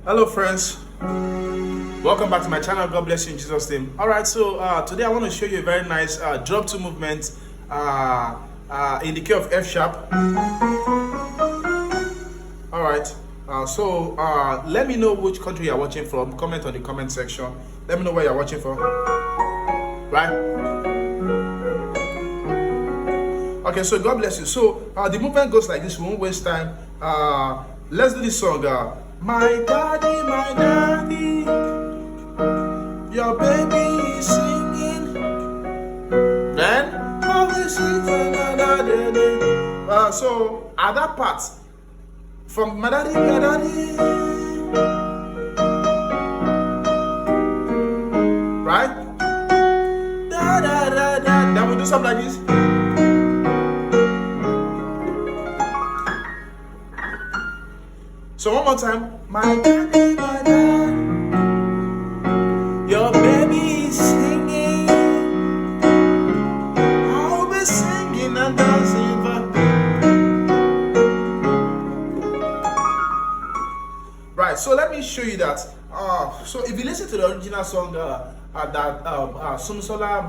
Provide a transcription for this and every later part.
Hello friends, welcome back to my channel. God bless you in Jesus name. All right, so today I want to show you a very nice drop 2 movement in the key of F sharp. All right, so let me know which country you are watching from. Comment on the comment section. Let me know where you are watching from. Right. Okay, so God bless you. So the movement goes like this. We won't waste time. Let's do this song. My daddy, your baby is singing. Then so at that part, from my daddy, right? Then we do something like this. So one more time. My daddy, your baby is singing. I'll be singing and dancing for. Right, so let me show you that. So if you listen to the original song that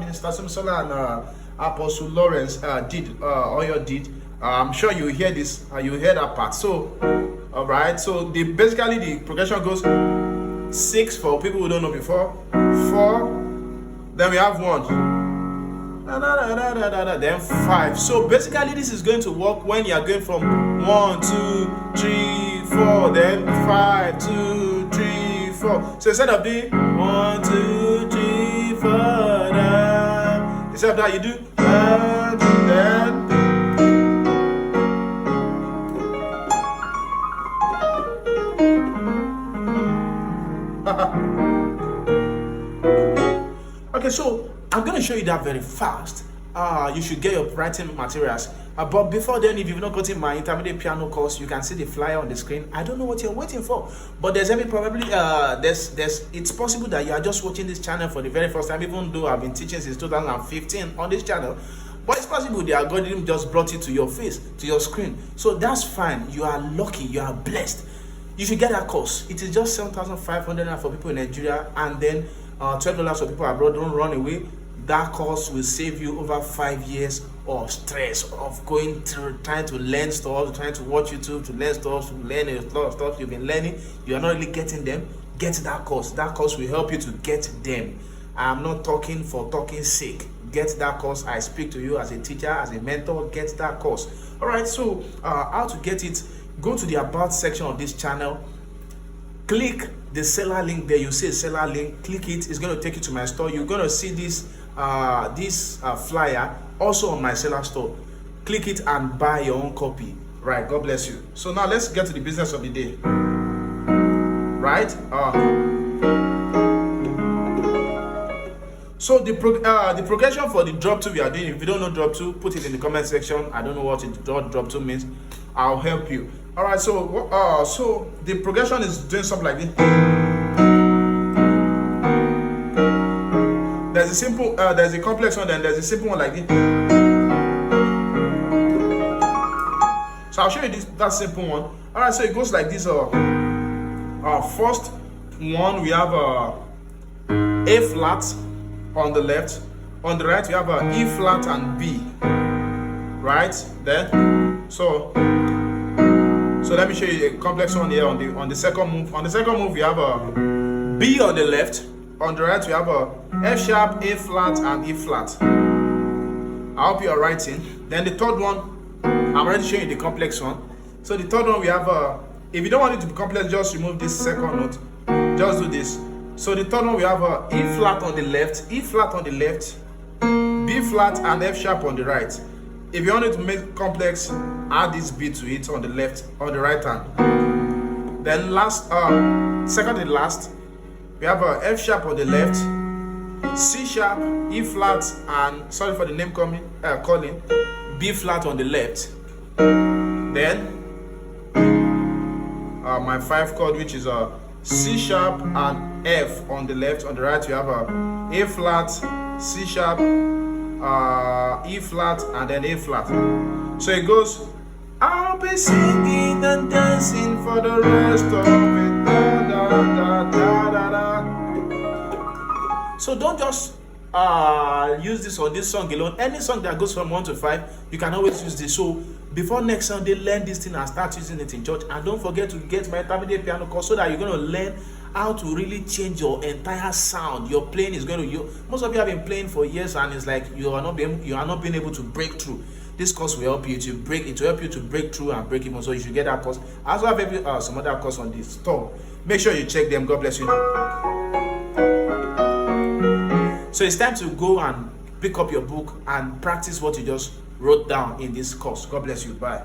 Minister Sumisola and Apostle Lawrence did, I'm sure you hear this, you hear that part. So all right, so basically the progression goes 6 for people who don't know before, 4, then we have 1, then 5. So basically this is going to work when you are going from 1, 2, 3, 4, then 5, 2, 3, 4. So instead of doing 1, 2, 3, 4, instead of that you do then. Okay, so I'm going to show you that very fast. You should get your writing materials. But before then, if you've not gotten my intermediate piano course, you can see the flyer on the screen. I don't know what you're waiting for, but it's possible that you are just watching this channel for the very first time, even though I've been teaching since 2015 on this channel. But it's possible the algorithm just brought it to your face, to your screen. So that's fine. You are lucky. You are blessed. You should get that course. It is just 7,500 for people in Nigeria, and then $12 for people abroad. Don't run away. That course will save you over 5 years of stress of going through trying to learn stuff, trying to watch YouTube, to learn stuff, to learn a lot of stuff you've been learning. You are not really getting them. Get that course. That course will help you to get them. I'm not talking for talking sake. Get that course. I speak to you as a teacher, as a mentor. Get that course. All right. So how to get it? Go to the about section of this channel, click the seller link there. You see seller link, click it. It's going to take you to my store. You're going to see this flyer also on my seller store. Click it and buy your own copy. Right, God bless you. So now let's get to the business of the day. Right, so the progression for the drop 2 we are doing, if you don't know drop 2, put it in the comment section. I don't know what drop 2 means. I'll help you. All right, so so the progression is doing something like this. There's a simple there's a complex one, then there's a simple one like this. So I'll show you that simple one. All right, so it goes like this. First one, we have A flat on the left, on the right we have E flat and B, right? Then so let me show you a complex one here on the second move. On the second move we have B on the left, on the right we have F sharp, A flat and E flat. I hope you are writing. Then the third one, I'm already showing you the complex one. So the third one we have if you don't want it to be complex, just remove this second note. Just do this. So the third one we have E flat on the left, E flat on the left, B flat and F sharp on the right. If you want it to make complex, add this B to it on the left, on the right hand. Then last, second to last, we have F sharp on the left, C sharp, E flat, and sorry for the name calling, B flat on the left. Then my 5 chord, which is C sharp and F on the left. On the right we have A flat, C sharp, E flat, and then A flat. So it goes, I'll be singing and dancing for the rest of it. So don't just use this on this song alone. Any song that goes from 1 to 5, you can always use this. So before next Sunday, learn this thing and start using it in church. And don't forget to get my intermediate piano course so that you're going to learn how to really change your entire sound. Your playing is going to, most of you have been playing for years and it's like you are not being able to break through. This course will help you to break through and break even. So you should get that course. I also have some other course on this store. Make sure you check them. God bless you. So it's time to go and pick up your book and practice what you just wrote down in this course. God bless you. Bye.